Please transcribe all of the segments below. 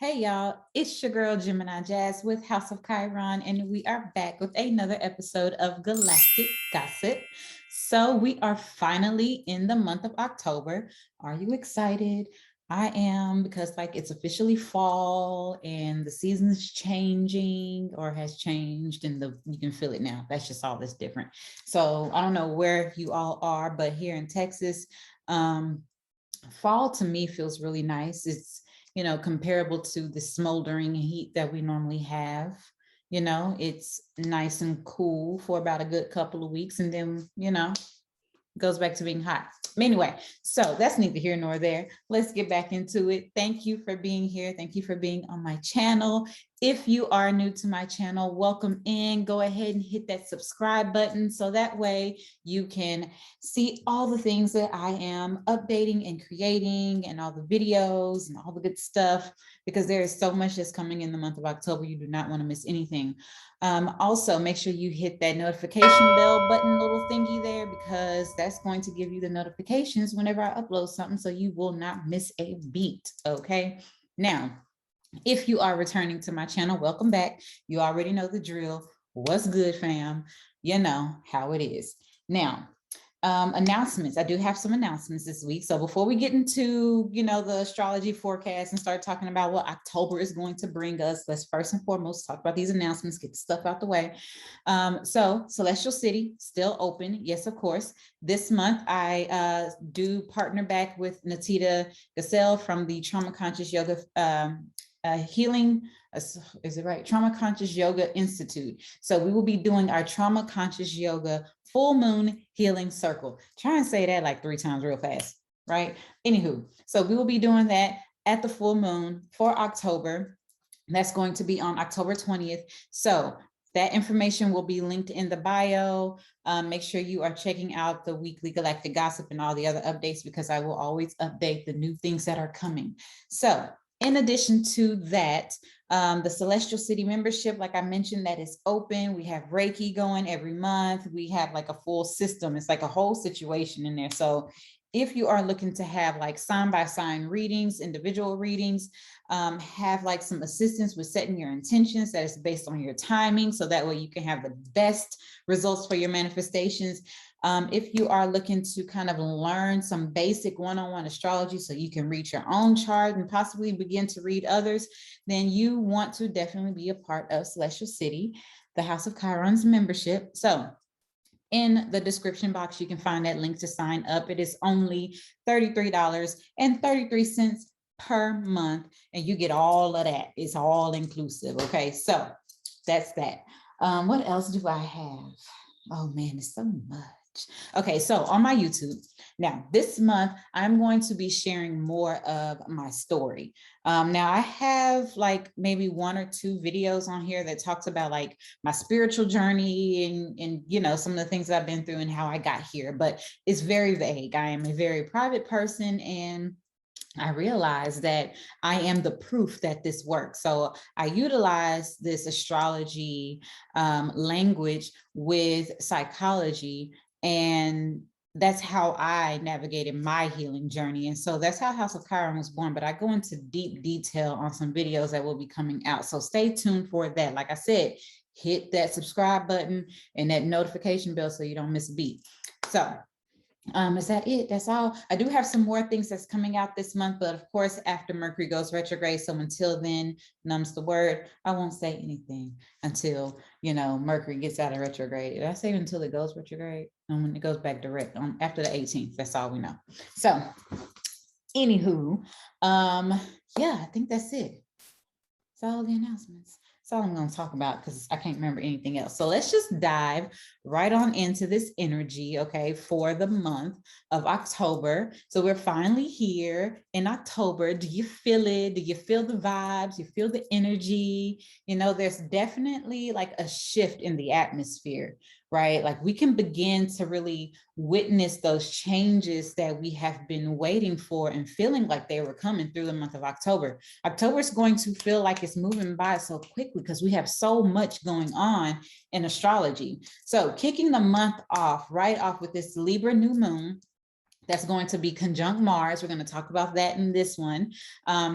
Hey y'all, it's your girl Gemini Jazz with House of Chiron, and we are back with another episode of Galactic Gossip. So we are finally in the month of October. Are you excited? I am, because like it's officially fall and the season's changing or has changed, and you can feel it now. That's just all that's different. So I don't know where you all are, but here in Texas, fall to me feels really nice. It's comparable to the smoldering heat that we normally have. It's nice and cool for about a good couple of weeks, and then, goes back to being hot. Anyway, so that's neither here nor there. Let's get back into it. Thank you for being here. Thank you for being on my channel. If you are new to my channel, welcome in. Go ahead and hit that subscribe button so that way you can see all the things that I am updating and creating, and all the videos and all the good stuff, because there is so much that's coming in the month of October. You do not want to miss anything. Also, make sure you hit that notification bell button little thingy there, because that's going to give you the notifications whenever I upload something, so you will not miss a beat. Okay. Now, if you are returning to my channel, welcome back. You already know the drill. What's good, fam? You know how it is. Now, announcements. I do have some announcements this week. So before we get into, the astrology forecast and start talking about what October is going to bring us, let's first and foremost talk about these announcements, get the stuff out the way. So Celestial City still open. Yes, of course. This month, I do partner back with Natita Gassel from the Trauma Conscious Yoga Healing, is it right? Trauma Conscious Yoga Institute. So we will be doing our Trauma Conscious Yoga Full Moon Healing Circle. Try and say that like 3 times real fast, right? Anywho, so we will be doing that at the full moon for October. That's going to be on October 20th. So that information will be linked in the bio. Make sure you are checking out the weekly Galactic Gossip and all the other updates, because I will always update the new things that are coming. So in addition to that, the Celestial City membership, like I mentioned, that is open. We have Reiki going every month. We have like a full system. It's like a whole situation in there. So if you are looking to have like sign by sign readings, individual readings, have like some assistance with setting your intentions that is based on your timing, so that way you can have the best results for your manifestations. If you are looking to kind of learn some basic one-on-one astrology so you can read your own chart and possibly begin to read others, then you want to definitely be a part of Celestial City, the House of Chiron's membership. So in the description box, you can find that link to sign up. It is only $33.33 per month, and you get all of that. It's all inclusive. Okay, so that's that. What else do I have? Oh man, it's so much. Okay, so on my YouTube, now this month, I'm going to be sharing more of my story. Now I have like maybe 1 or 2 videos on here that talks about like my spiritual journey and some of the things that I've been through and how I got here, but it's very vague. I am a very private person, and I realized that I am the proof that this works. So I utilize this astrology language with psychology, and that's how I navigated my healing journey. And so that's how House of Chiron was born. But I go into deep detail on some videos that will be coming out. So stay tuned for that. Like I said, hit that subscribe button and that notification bell so you don't miss a beat. So is that it? That's all. I do have some more things that's coming out this month, but of course, after Mercury goes retrograde. So until then, numbs the word, I won't say anything until, Mercury gets out of retrograde. Did I say until it goes retrograde? And when it goes back direct after the 18th, that's all we know. So anywho, yeah, I think that's it. That's all the announcements. That's all I'm going to talk about, because I can't remember anything else. So let's just dive right on into this energy, okay, for the month of October. So we're finally here in October. Do you feel it? Do you feel the vibes? You feel the energy? There's definitely like a shift in the atmosphere, right? Like we can begin to really witness those changes that we have been waiting for and feeling like they were coming through the month of October. October is going to feel like it's moving by so quickly because we have so much going on in astrology. So kicking the month off, right off with this Libra New Moon, That's going to be conjunct Mars. We're going to talk about that in this one.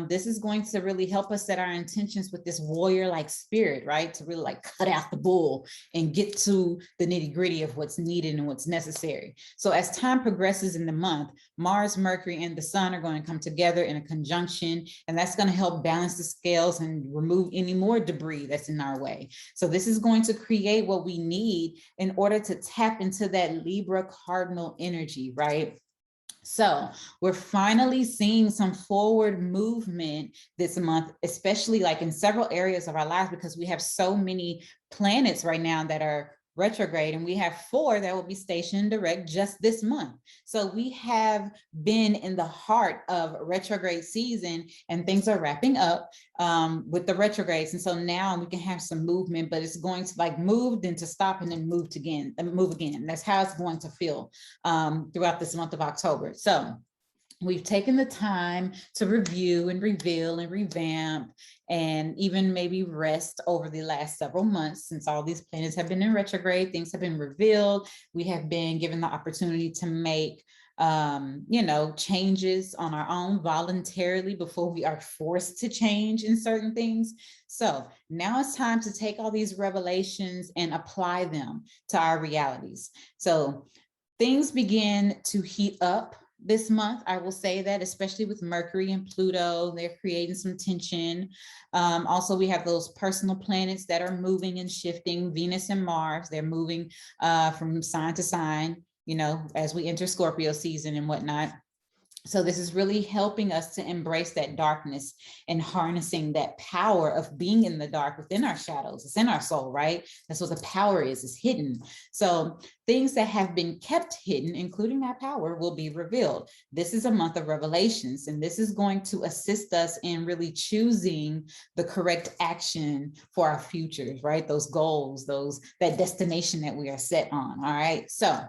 This is going to really help us set our intentions with this warrior-like spirit, right? To really like cut out the bull and get to the nitty-gritty of what's needed and what's necessary. So as time progresses in the month, Mars, Mercury, and the Sun are going to come together in a conjunction, and that's going to help balance the scales and remove any more debris that's in our way. So this is going to create what we need in order to tap into that Libra cardinal energy, right? So we're finally seeing some forward movement this month, especially like in several areas of our lives, because we have so many planets right now that are retrograde, and we have 4 that will be stationed direct just this month. So we have been in the heart of retrograde season, and things are wrapping up with the retrogrades. And so now we can have some movement, but it's going to like move, then to stop, and then move again. That's how it's going to feel throughout this month of October. So we've taken the time to review and reveal and revamp and even maybe rest over the last several months. Since all these planets have been in retrograde, things have been revealed. We have been given the opportunity to make changes on our own voluntarily before we are forced to change in certain things. So now it's time to take all these revelations and apply them to our realities. So things begin to heat up this month. I will say that, especially with Mercury and Pluto, they're creating some tension. Also, we have those personal planets that are moving and shifting. Venus and Mars, they're moving from sign to sign, as we enter Scorpio season and whatnot. So this is really helping us to embrace that darkness and harnessing that power of being in the dark within our shadows. It's in our soul, right? That's what the power is, it's hidden. So things that have been kept hidden, including that power, will be revealed. This is a month of revelations, and this is going to assist us in really choosing the correct action for our futures, right? Those goals, that destination that we are set on, all right? So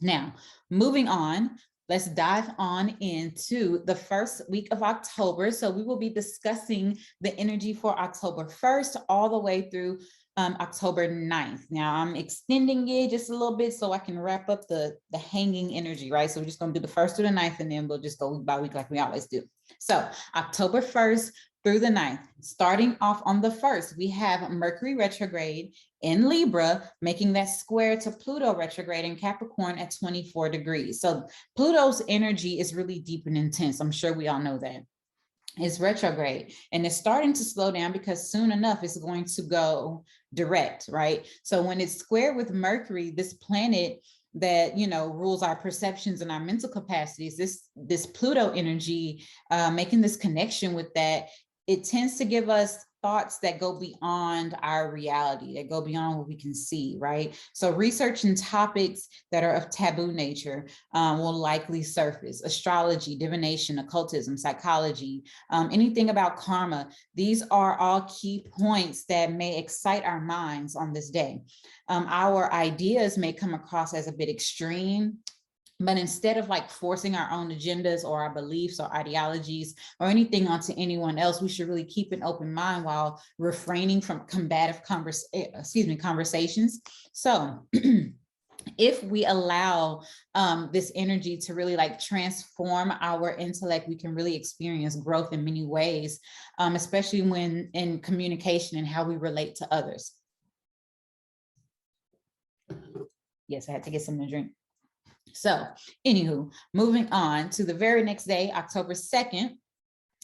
now, moving on, let's dive on into the first week of October. So we will be discussing the energy for October 1st all the way through October 9th. Now I'm extending it just a little bit so I can wrap up the hanging energy, right? So we're just going to do the 1st through the 9th, and then we'll just go week by week like we always do. So October 1st through the 9th, starting off on the 1st, we have Mercury retrograde in Libra, making that square to Pluto retrograde in Capricorn at 24 degrees. So Pluto's energy is really deep and intense. I'm sure we all know that. It's retrograde, and it's starting to slow down because soon enough it's going to go direct, right? So when it's square with Mercury, this planet that rules our perceptions and our mental capacities, this Pluto energy, making this connection with that, it tends to give us thoughts that go beyond our reality, that go beyond what we can see, right? So researching topics that are of taboo nature will likely surface. Astrology, divination, occultism, psychology, anything about karma. These are all key points that may excite our minds on this day. Our ideas may come across as a bit extreme, but instead of like forcing our own agendas or our beliefs or ideologies or anything onto anyone else, we should really keep an open mind while refraining from combative conversations. So if we allow this energy to really like transform our intellect, we can really experience growth in many ways, especially when in communication and how we relate to others. Yes, I had to get something to drink. So anywho, moving on to the very next day, October 2nd,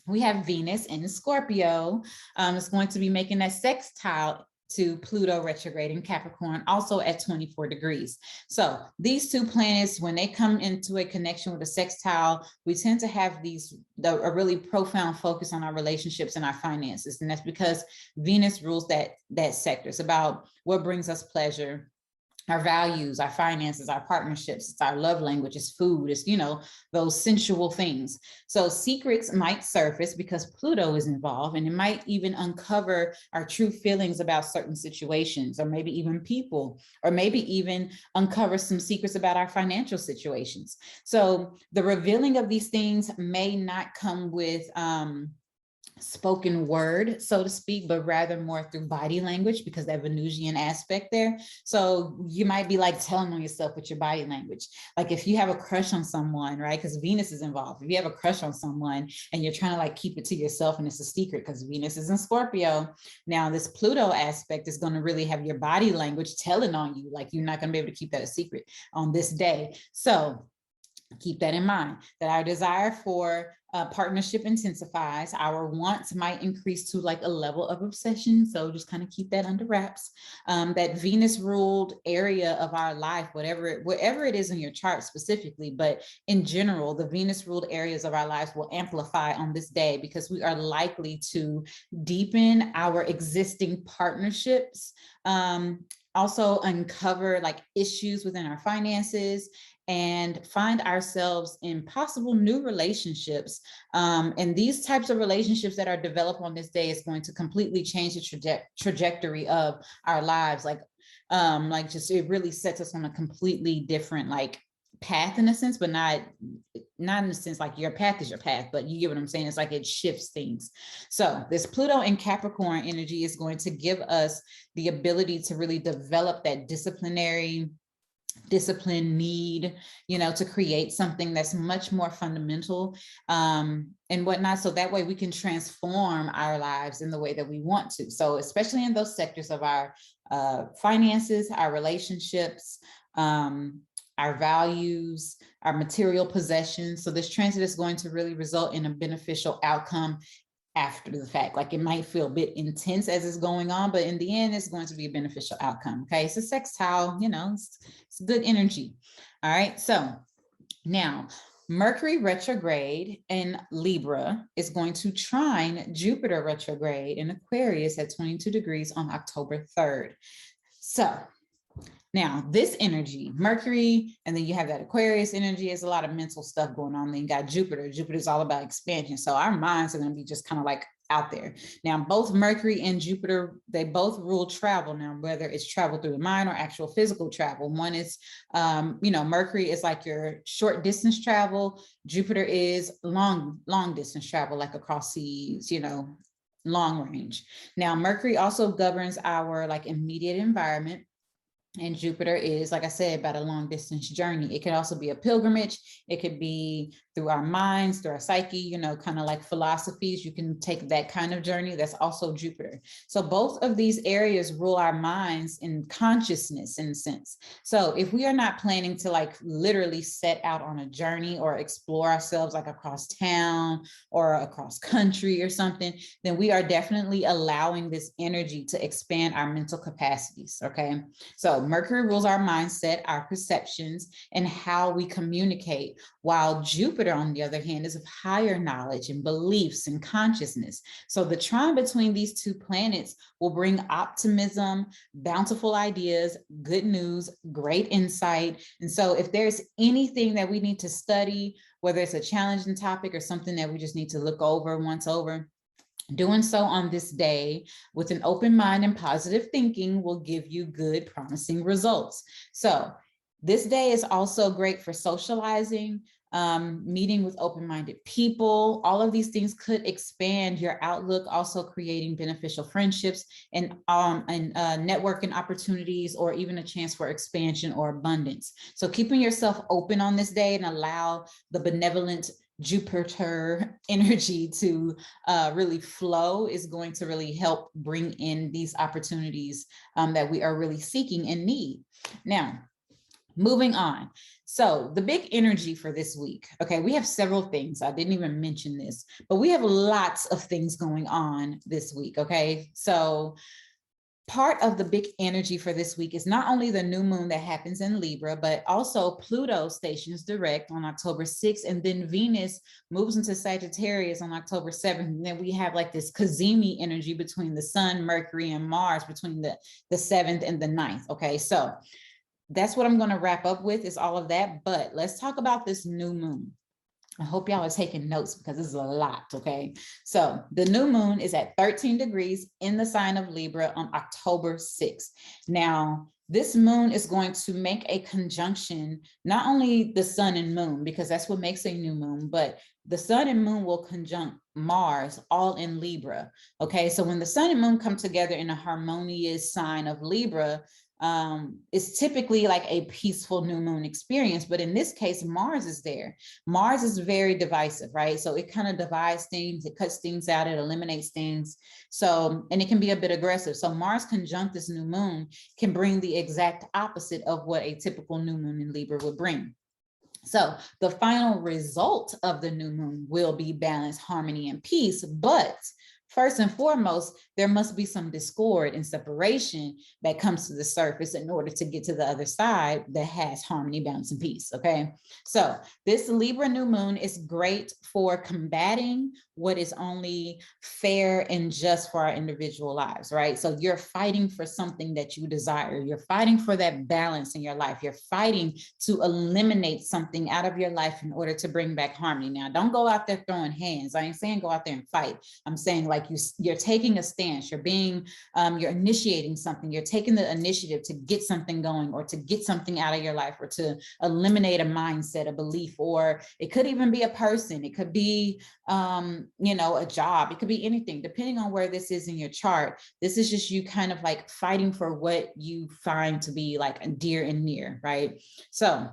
we have Venus in Scorpio. It's going to be making that sextile to Pluto retrograde in Capricorn, also at 24 degrees. So these two planets, when they come into a connection with a sextile, we tend to have a really profound focus on our relationships and our finances. And that's because Venus rules that sector. It's about what brings us pleasure, our values, our finances, our partnerships, it's our love language, it's food, it's, those sensual things. So secrets might surface because Pluto is involved, and it might even uncover our true feelings about certain situations, or maybe even people, or maybe even uncover some secrets about our financial situations. So the revealing of these things may not come with spoken word, so to speak, but rather more through body language because that Venusian aspect there. So you might be like telling on yourself with your body language. Like if you have a crush on someone, right? Because Venus is involved. If you have a crush on someone and you're trying to like keep it to yourself and it's a secret because Venus is in Scorpio. Now this Pluto aspect is going to really have your body language telling on you. Like you're not going to be able to keep that a secret on this day. So keep that in mind, that our desire for partnership intensifies. Our wants might increase to like a level of obsession. So just kind of keep that under wraps. That Venus ruled area of our life, wherever it is in your chart specifically, but in general, the Venus ruled areas of our lives will amplify on this day because we are likely to deepen our existing partnerships. Also uncover like issues within our finances and find ourselves in possible new relationships. And these types of relationships that are developed on this day is going to completely change the trajectory of our lives. Like just, it really sets us on a completely different like path in a sense, but not in a sense like your path is your path, but you get what I'm saying? It's like it shifts things. So this Pluto and Capricorn energy is going to give us the ability to really develop that discipline need, to create something that's much more fundamental and whatnot. So that way we can transform our lives in the way that we want to. So especially in those sectors of our finances, our relationships, our values, our material possessions. So this transit is going to really result in a beneficial outcome after the fact. Like it might feel a bit intense as it's going on, but in the end, it's going to be a beneficial outcome. Okay, it's a sextile, it's good energy. All right, so now Mercury retrograde in Libra is going to trine Jupiter retrograde in Aquarius at 22 degrees on October 3rd. So now this energy, Mercury, and then you have that Aquarius energy, is a lot of mental stuff going on. Then you got Jupiter. Jupiter is all about expansion. So our minds are going to be just kind of like out there. Now, both Mercury and Jupiter, they both rule travel. Now, whether it's travel through the mind or actual physical travel. One is, Mercury is like your short distance travel. Jupiter is long distance travel, like across seas, long range. Now, Mercury also governs our like immediate environment. And Jupiter is, like I said, about a long distance journey. It could also be a pilgrimage. It could be through our minds, through our psyche, kind of like philosophies. You can take that kind of journey. That's also Jupiter. So both of these areas rule our minds in consciousness in a sense. So if we are not planning to like literally set out on a journey or explore ourselves like across town or across country or something, then we are definitely allowing this energy to expand our mental capacities. Okay. So Mercury rules our mindset, our perceptions, and how we communicate, while Jupiter, on the other hand, is of higher knowledge and beliefs and consciousness. So the trine between these two planets will bring optimism, bountiful ideas, good news, great insight. And so if there's anything that we need to study, whether it's a challenging topic or something that we just need to look over once over, doing so on this day with an open mind and positive thinking will give you good, promising results. So this day is also great for socializing, meeting with open-minded people. All of these things could expand your outlook, also creating beneficial friendships and networking opportunities, or even a chance for expansion or abundance. So keeping yourself open on this day and allow the benevolent Jupiter energy to really flow is going to really help bring in these opportunities that we are really seeking and need. Now, moving on. So the big energy for this week, okay, we have several things. I didn't even mention this, but we have lots of things going on this week, okay? So part of the big energy for this week is not only the new moon that happens in Libra, but also Pluto stations direct on October 6th. And then Venus moves into Sagittarius on October 7th. And then we have like this GEMINI energy between the sun, Mercury, and Mars between the 7th and the 9th. Okay, so that's what I'm going to wrap up with, is all of that. But let's talk about this new moon. I hope y'all are taking notes because this is a lot, okay? So the new moon is at 13 degrees in the sign of Libra on October 6th. Now, this moon is going to make a conjunction, not only the sun and moon, because that's what makes a new moon, but the sun and moon will conjunct Mars, all in Libra. Okay, so when the sun and moon come together in a harmonious sign of Libra, it's typically like a peaceful new moon experience. But in this case, Mars is there. Mars is very divisive, right? So it kind of divides things, it cuts things out, it eliminates things. So, and it can be a bit aggressive. So Mars conjunct this new moon can bring the exact opposite of what a typical new moon in Libra would bring. So the final result of the new moon will be balance, harmony, and peace. But first and foremost, there must be some discord and separation that comes to the surface in order to get to the other side that has harmony, balance, and peace. Okay. So this Libra new moon is great for combating what is only fair and just for our individual lives, right? So you're fighting for something that you desire. You're fighting for that balance in your life. You're fighting to eliminate something out of your life in order to bring back harmony. Now, don't go out there throwing hands. I ain't saying go out there and fight. I'm saying like you're taking a stance. You're being, you're initiating something. You're taking the initiative to get something going or to get something out of your life or to eliminate a mindset, a belief, or it could even be a person. It could be, you know, a job. It could be anything, depending on where this is in your chart. This is just you kind of like fighting for what you find to be like dear and near, right? So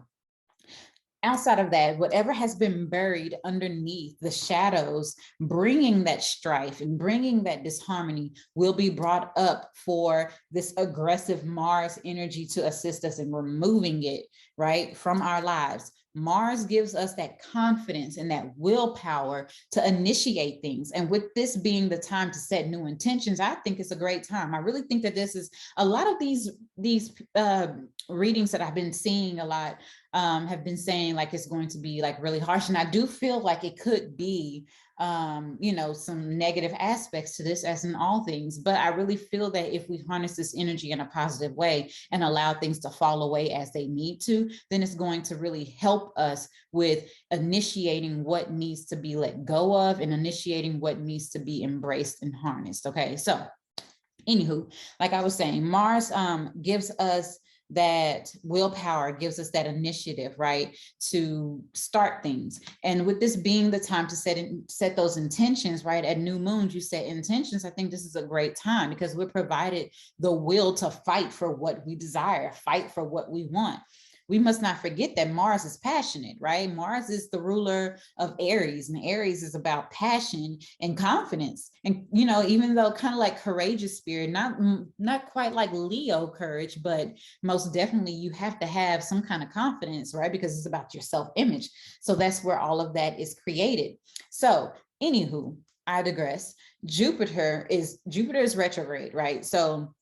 outside of that, whatever has been buried underneath the shadows, bringing that strife and bringing that disharmony will be brought up for this aggressive Mars energy to assist us in removing it, right, from our lives. Mars gives us that confidence and that willpower to initiate things. And with this being the time to set new intentions, I think it's a great time. I really think that this is a lot of these readings that I've been seeing a lot have been saying like it's going to be like really harsh. And I do feel like it could be, you know, some negative aspects to this as in all things. But I really feel that if we harness this energy in a positive way and allow things to fall away as they need to, then it's going to really help us with initiating what needs to be let go of and initiating what needs to be embraced and harnessed. Okay, so anywho, like I was saying, Mars gives us that willpower, gives us that initiative, right, to start things. And with this being the time to set those intentions, right, at new moons, you set intentions. I think this is a great time because we're provided the will to fight for what we desire, fight for what we want. We must not forget that Mars is passionate, right? Mars is the ruler of Aries, and Aries is about passion and confidence. And, you know, even though kind of like courageous spirit, not quite like Leo courage, but most definitely you have to have some kind of confidence, right? Because it's about your self-image. So that's where all of that is created. So anywho, I digress. Jupiter is retrograde, right? So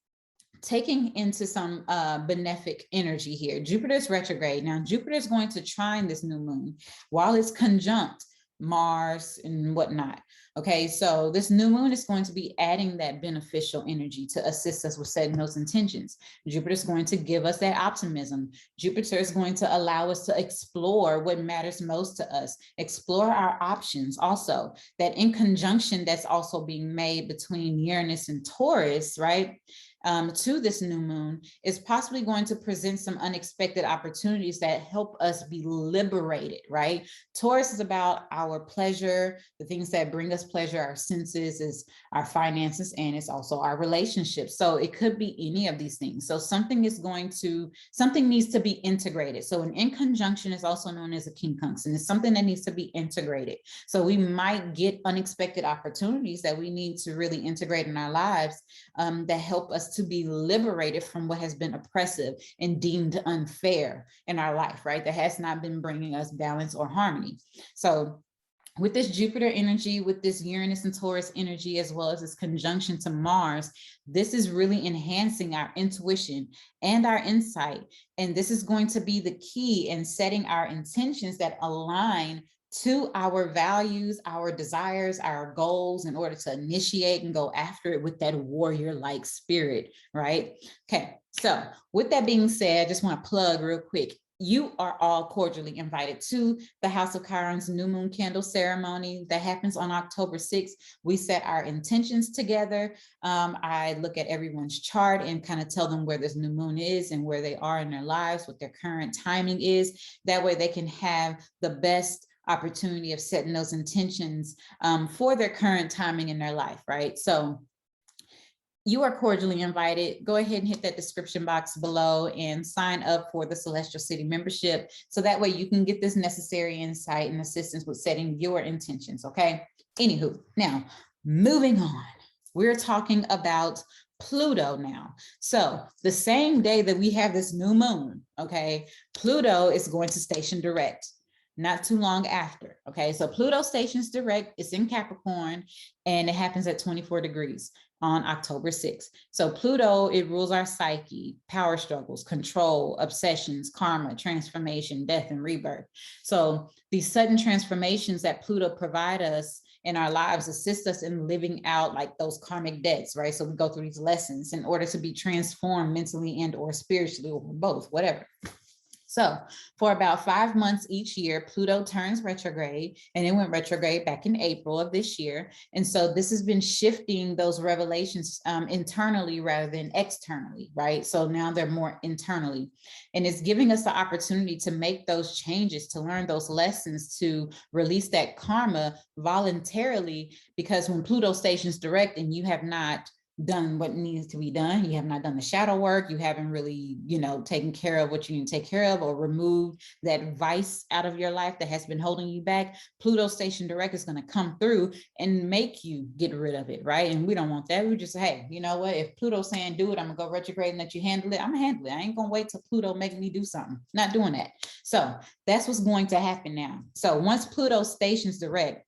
taking into some benefic energy here, Jupiter's retrograde. Now, Jupiter is going to trine this new moon while it's conjunct Mars and whatnot. Okay, so this new moon is going to be adding that beneficial energy to assist us with setting those intentions. Jupiter is going to give us that optimism. Jupiter is going to allow us to explore what matters most to us, explore our options. Also, that in conjunction that's also being made between Uranus and Taurus, right? To this new moon is possibly going to present some unexpected opportunities that help us be liberated, right? Taurus is about our pleasure, the things that bring us pleasure, our senses, is our finances, and it's also our relationships. So it could be any of these things. So something needs to be integrated. So an in conjunction is also known as a quincunx, and it's something that needs to be integrated. So we might get unexpected opportunities that we need to really integrate in our lives that help us to be liberated from what has been oppressive and deemed unfair in our life, right? That has not been bringing us balance or harmony. So with this Jupiter energy, with this Uranus and Taurus energy, as well as this conjunction to Mars, this is really enhancing our intuition and our insight. And this is going to be the key in setting our intentions that align to our values, our desires, our goals, in order to initiate and go after it with that warrior-like spirit, right? Okay, so with that being said, I just want to plug real quick. you are all cordially invited to the House of Chiron's New Moon Candle Ceremony that happens on October 6th. We set our intentions together. I look at everyone's chart and kind of tell them where this new moon is and where they are in their lives, what their current timing is. That way they can have the best opportunity of setting those intentions for their current timing in their life, right? So you are cordially invited. Go ahead and hit that description box below and sign up for the Celestial City membership. So that way you can get this necessary insight and assistance with setting your intentions, okay? Anywho, now moving on, we're talking about Pluto now. So the same day that we have this new moon, okay, Pluto is going to station direct. Not too long after, okay? So Pluto stations direct, it's in Capricorn, and it happens at 24 degrees on October 6th. So Pluto, it rules our psyche, power struggles, control, obsessions, karma, transformation, death, and rebirth. So these sudden transformations that Pluto provide us in our lives assist us in living out like those karmic debts, right? So we go through these lessons in order to be transformed mentally and or spiritually, or both, whatever. So for about 5 months each year, Pluto turns retrograde, and it went retrograde back in April of this year. And so this has been shifting those revelations internally rather than externally, right? So now they're more internally, and it's giving us the opportunity to make those changes, to learn those lessons, to release that karma voluntarily, because when Pluto stations direct and you have not done what needs to be done, you have not done the shadow work, you haven't really, taken care of what you need to take care of, or removed that vice out of your life that has been holding you back, Pluto station direct is going to come through and make you get rid of it, right? And we don't want that. We just say, hey, you know what, if Pluto's saying do it, I'm gonna go retrograde and let you handle it, I'm gonna handle it. I ain't gonna wait till Pluto make me do something. Not doing that. So that's what's going to happen now. So once Pluto stations direct,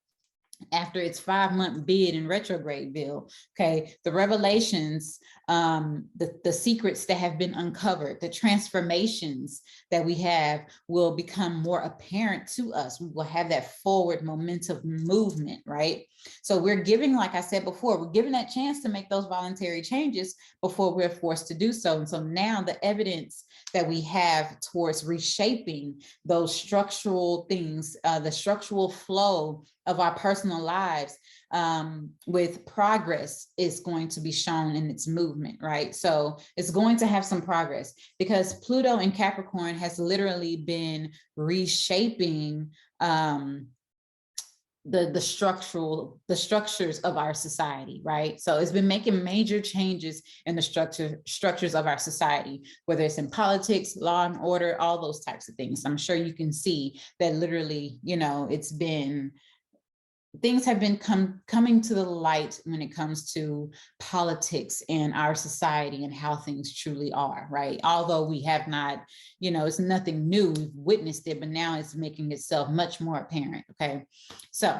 after its 5-month bid in retrograde bill, okay, the revelations, the secrets that have been uncovered, the transformations that we have will become more apparent to us. We will have that forward momentum movement, right? So we're giving, like I said before, we're given that chance to make those voluntary changes before we're forced to do so. And so now the evidence that we have towards reshaping those structural things, the structural flow of our personal lives with progress is going to be shown in its movement, right? So it's going to have some progress, because Pluto in Capricorn has literally been reshaping the structures of our society, right? So it's been making major changes in the structures of our society, whether it's in politics, law and order, all those types of things. I'm sure you can see that literally, it's been, things have been coming to the light when it comes to politics and our society and how things truly are, right? Although we have not, it's nothing new, we've witnessed it, but now it's making itself much more apparent, okay? So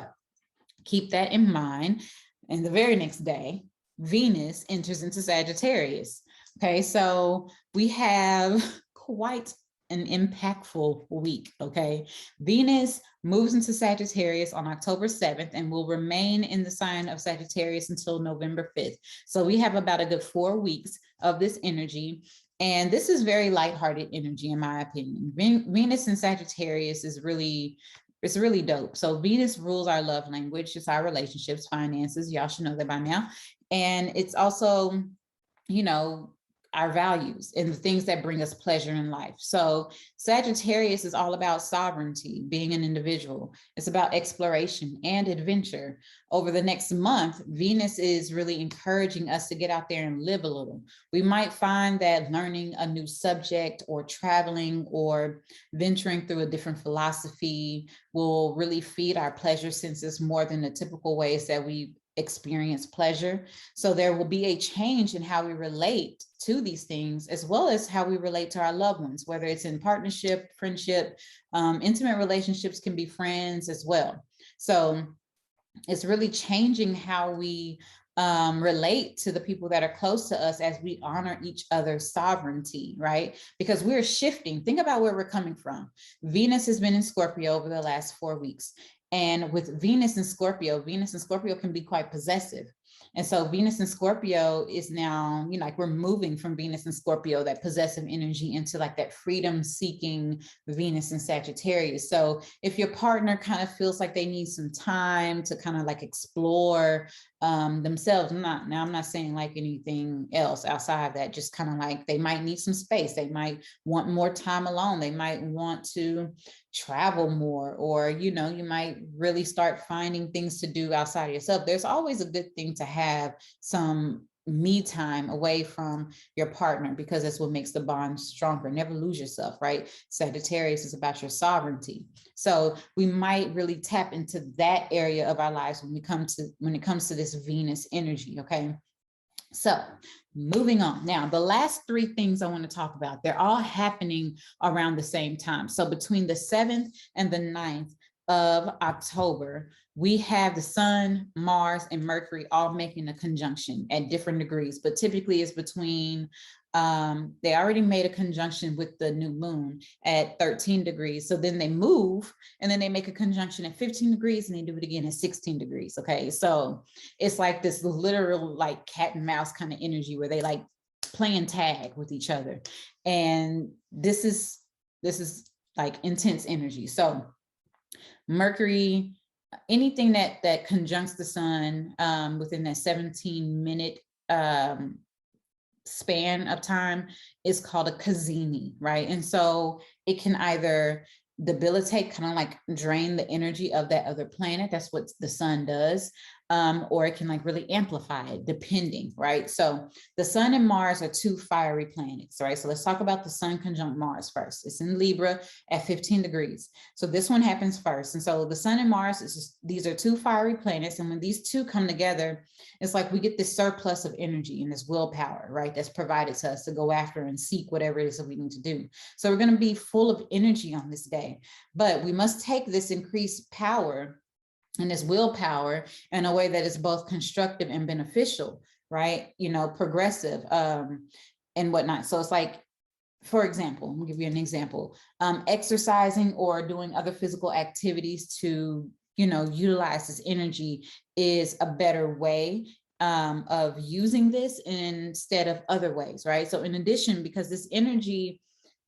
keep that in mind. And the very next day, Venus enters into Sagittarius, okay? So we have quite an impactful week, okay? Venus moves into Sagittarius on October 7th and will remain in the sign of Sagittarius until November 5th. So we have about a good 4 weeks of this energy. And this is very lighthearted energy, in my opinion. Venus in Sagittarius is really, it's really dope. So Venus rules our love language, it's our relationships, finances. Y'all should know that by now. And it's also, our values and the things that bring us pleasure in life. So Sagittarius is all about sovereignty, being an individual. It's about exploration and adventure. Over the next month, Venus is really encouraging us to get out there and live a little. We might find that learning a new subject or traveling or venturing through a different philosophy will really feed our pleasure senses more than the typical ways that we experience pleasure. So there will be a change in how we relate to these things, as well as how we relate to our loved ones, whether it's in partnership, friendship, intimate relationships, can be friends as well. So it's really changing how we relate to the people that are close to us as we honor each other's sovereignty, right? Because we're shifting. Think about where we're coming from. Venus has been in Scorpio over the last 4 weeks. And with Venus and Scorpio can be quite possessive. And so Venus in Scorpio is now, you know, like we're moving from Venus in Scorpio, that possessive energy, into like that freedom seeking Venus in Sagittarius. So if your partner kind of feels like they need some time to kind of like explore themselves, I'm not saying like anything else outside of that, just kind of like they might need some space. They might want more time alone. They might want to travel more, or, you know, you might really start finding things to do outside of yourself. There's always a good thing to have some me time away from your partner, because that's what makes the bond stronger. Never lose yourself, right? Sagittarius is about your sovereignty. So we might really tap into that area of our lives when it comes to this Venus energy. Okay. So moving on. Now, the last three things I want to talk about, they're all happening around the same time. So between the 7th and the 9th of October, we have the Sun, Mars, and Mercury all making a conjunction at different degrees, but typically it's between, they already made a conjunction with the new moon at 13 degrees. So then they move and then they make a conjunction at 15 degrees and they do it again at 16 degrees. Okay. So it's like this literal like cat and mouse kind of energy where they like playing tag with each other. And this is like intense energy. So Mercury, anything that conjuncts the sun within that 17-minute span of time is called a GEMINI, right? And so it can either debilitate, kind of like drain the energy of that other planet. That's what the sun does. Or it can like really amplify it, depending, right? So the sun and Mars are two fiery planets, right? So let's talk about the sun conjunct Mars first. It's in Libra at 15 degrees. So this one happens first. And so the sun and Mars is just, these are two fiery planets. And when these two come together, it's like we get this surplus of energy and this willpower, right? That's provided to us to go after and seek whatever it is that we need to do. So we're going to be full of energy on this day, but we must take this increased power and this willpower in a way that is both constructive and beneficial, right? You know, progressive and whatnot. So it's like, for example, I'll give you an example, exercising or doing other physical activities to, you know, utilize this energy is a better way of using this instead of other ways, right? So in addition, because this energy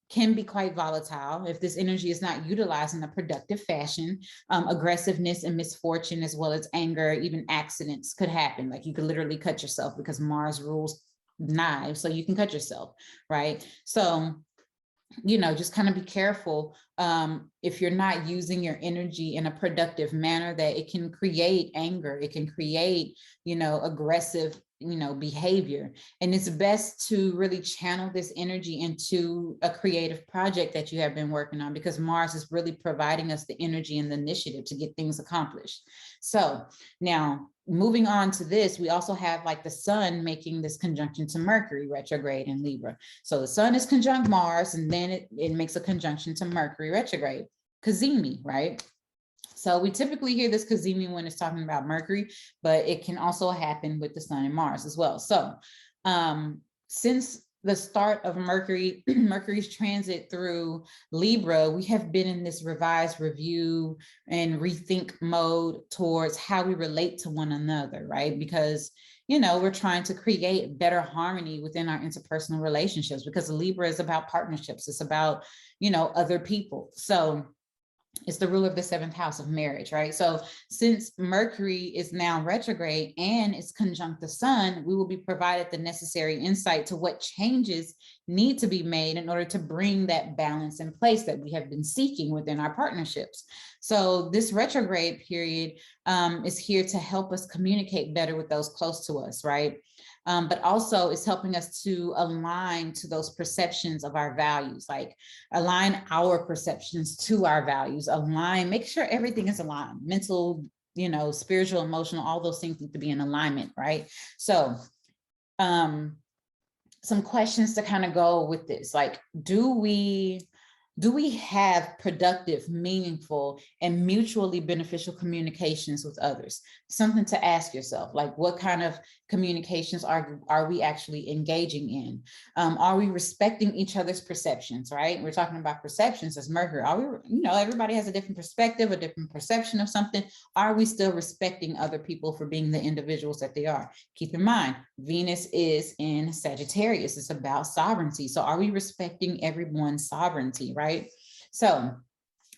can be quite volatile if this energy is not utilized in a productive fashion. Aggressiveness and misfortune, as well as anger, even accidents could happen. Like you could literally cut yourself because Mars rules knives, so you can cut yourself, right? So, you know, just kind of be careful if you're not using your energy in a productive manner, that it can create anger, it can create, you know, aggressive, you know, behavior. And it's best to really channel this energy into a creative project that you have been working on, because Mars is really providing us the energy and the initiative to get things accomplished. So now moving on to this, we also have like the sun making this conjunction to Mercury retrograde in Libra. So the sun is conjunct Mars, and then it makes a conjunction to Mercury retrograde, GEMINI, right? So we typically hear this GEMINI when it's talking about Mercury, but it can also happen with the sun and Mars as well. So since the start of Mercury's transit through Libra, we have been in this revised, review, and rethink mode towards how we relate to one another, right? Because, you know, we're trying to create better harmony within our interpersonal relationships, because Libra is about partnerships. It's about, you know, other people. So it's the ruler of the 7th house of marriage, right? So since Mercury is now retrograde and it's conjunct the sun, we will be provided the necessary insight to what changes need to be made in order to bring that balance in place that we have been seeking within our partnerships. So this retrograde period is here to help us communicate better with those close to us, right? But also it's helping us to align to those perceptions of our values, like align our perceptions to our values, align, make sure everything is aligned, mental, you know, spiritual, emotional, all those things need to be in alignment, right? So some questions to kind of go with this, like, do we do we have productive, meaningful, and mutually beneficial communications with others? Something to ask yourself, like what kind of communications are we actually engaging in? Are we respecting each other's perceptions, right? We're talking about perceptions as Mercury. Are we, everybody has a different perspective, a different perception of something. Are we still respecting other people for being the individuals that they are? Keep in mind, Venus is in Sagittarius. It's about sovereignty. So are we respecting everyone's sovereignty, right? So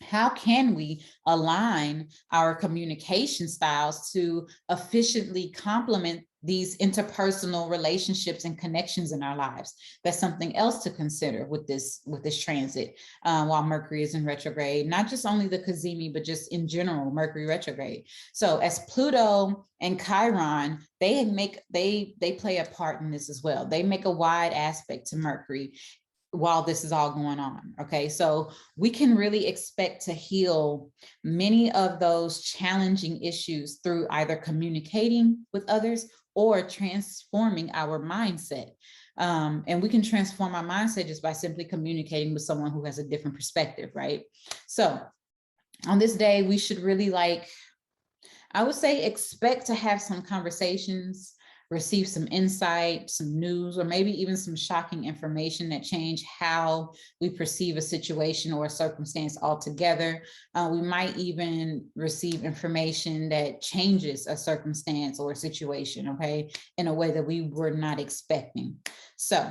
how can we align our communication styles to efficiently complement these interpersonal relationships and connections in our lives? That's something else to consider with this transit while Mercury is in retrograde, not just only the cazimi, but just in general, Mercury retrograde. So as Pluto and Chiron, they play a part in this as well. They make a wide aspect to Mercury while this is all going on. Okay, so we can really expect to heal many of those challenging issues through either communicating with others or transforming our mindset. And we can transform our mindset just by simply communicating with someone who has a different perspective, right? So on this day, we should really, I would say, expect to have some conversations, receive some insight, some news, or maybe even some shocking information that change how we perceive a situation or a circumstance altogether. We might even receive information that changes a circumstance or a situation, okay, in a way that we were not expecting. So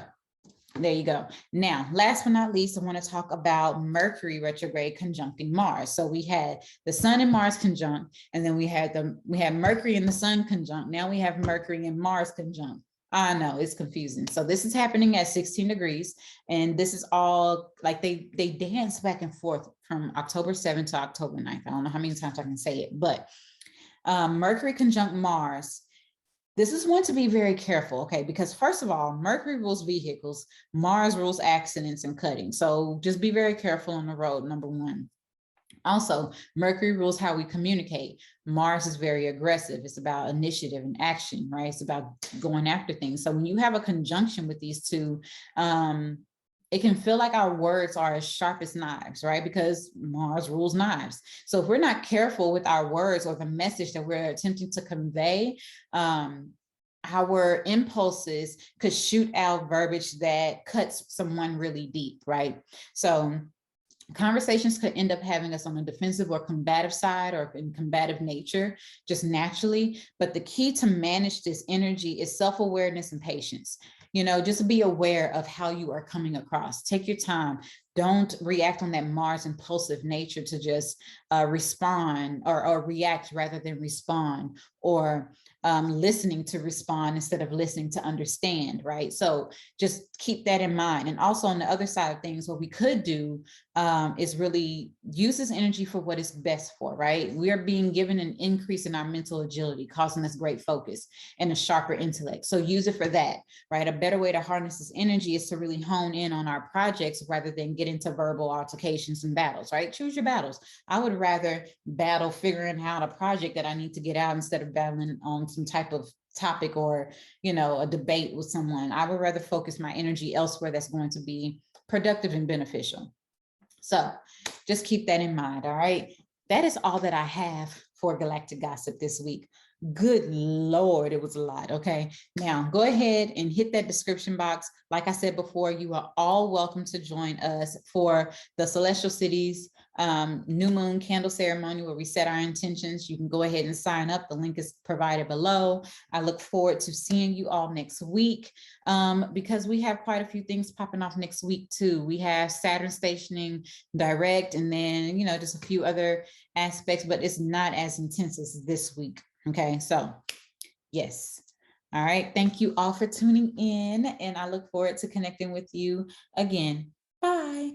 there you go. Now, last but not least, I want to talk about Mercury retrograde conjuncting Mars. So we had the Sun and Mars conjunct, and then we had Mercury and the Sun conjunct. Now we have Mercury and Mars conjunct. I know it's confusing. So this is happening at 16 degrees, and this is all like they dance back and forth from October 7th to October 9th. I don't know how many times I can say it, but Mercury conjunct Mars. This is one to be very careful, okay? Because first of all, Mercury rules vehicles, Mars rules accidents and cutting. So just be very careful on the road, number one. Also, Mercury rules how we communicate. Mars is very aggressive. It's about initiative and action, right? It's about going after things. So when you have a conjunction with these two, it can feel like our words are as sharp as knives, right? Because Mars rules knives. So if we're not careful with our words or the message that we're attempting to convey, our impulses could shoot out verbiage that cuts someone really deep, right? So conversations could end up having us on a defensive or combative side, or in combative nature, just naturally. But the key to manage this energy is self-awareness and patience. Just be aware of how you are coming across. Take your time. Don't react on that Mars impulsive nature to just respond or react rather than respond, or listening to respond instead of listening to understand, right? So just keep that in mind. And also on the other side of things, what we could do is really use this energy for what it's best for, right? We are being given an increase in our mental agility, causing us great focus and a sharper intellect. So use it for that, right? A better way to harness this energy is to really hone in on our projects rather than get into verbal altercations and battles, right? Choose your battles. I would rather battle figuring out a project that I need to get out instead of battling on some type of topic or, a debate with someone. I would rather focus my energy elsewhere that's going to be productive and beneficial. So just keep that in mind, all right? That is all that I have for Galactic Gossip this week. Good Lord, it was a lot, okay? Now, go ahead and hit that description box. Like I said before, you are all welcome to join us for the Celestial Cities New Moon Candle Ceremony, where we set our intentions. You can go ahead and sign up. The link is provided below. I look forward to seeing you all next week because we have quite a few things popping off next week too. We have Saturn stationing direct, and then, just a few other aspects, but it's not as intense as this week. Okay, so yes. All right. Thank you all for tuning in, and I look forward to connecting with you again. Bye.